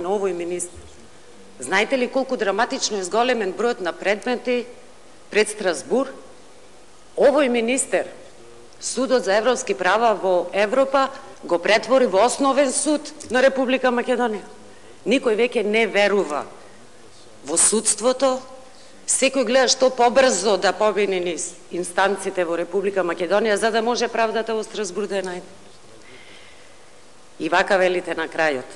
на овој министр. Знаете ли колку драматично е зголемен бројот на предмети пред Страсбур? Овој министер, Судот за европски права во Европа, го претвори во основен суд на Република Македонија. Никој веќе не верува во судството, секој гледа што побрзо да победи низ инстанците во Република Македонија, за да може правдата во Страсбур да ја најде. И вака велите на крајот.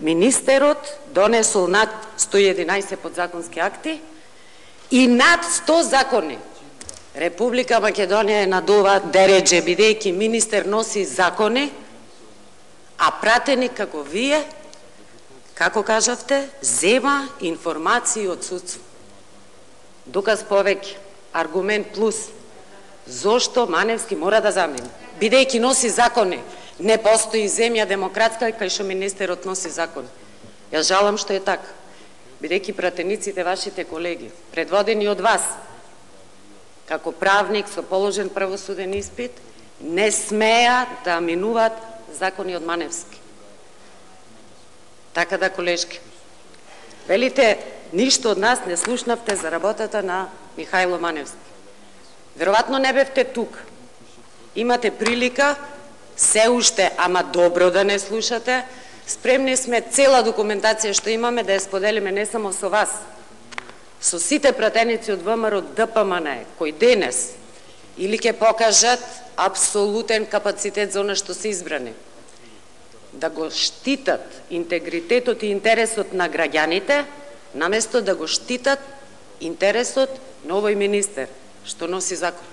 Министерот донесол над 111 подзаконски акти и над 100 закони. Република Македонија е над ова дередже, бидејќи министер носи закони, а пратеник како вие, како кажавте, зема информации од судство. Доказ повеќе, аргумент плюс, зошто Маневски мора да замине? Бидејќи носи закони, не постои земја демократска кај што министерот носи закони. Јас жалам што е така, бидејќи пратениците, вашите колеги, предводени од вас, како правник со положен правосуден испит, не смеа да минуваат закони од Маневски. Така да, колешки, велите, ништо од нас не слушнавте за работата на Михајло Маневски. Веројатно не бевте тук. Имате прилика, се уште, ама добро да не слушате. Спремни сме цела документација што имаме да ја споделиме не само со вас, со сите пратеници од ВМРО ДПМН, кои денес или ќе покажат апсолутен капацитет за она што се избрани, да го штитат интегритетот и интересот на граѓаните, наместо да го штитат интересот на овој министер, што носи закон.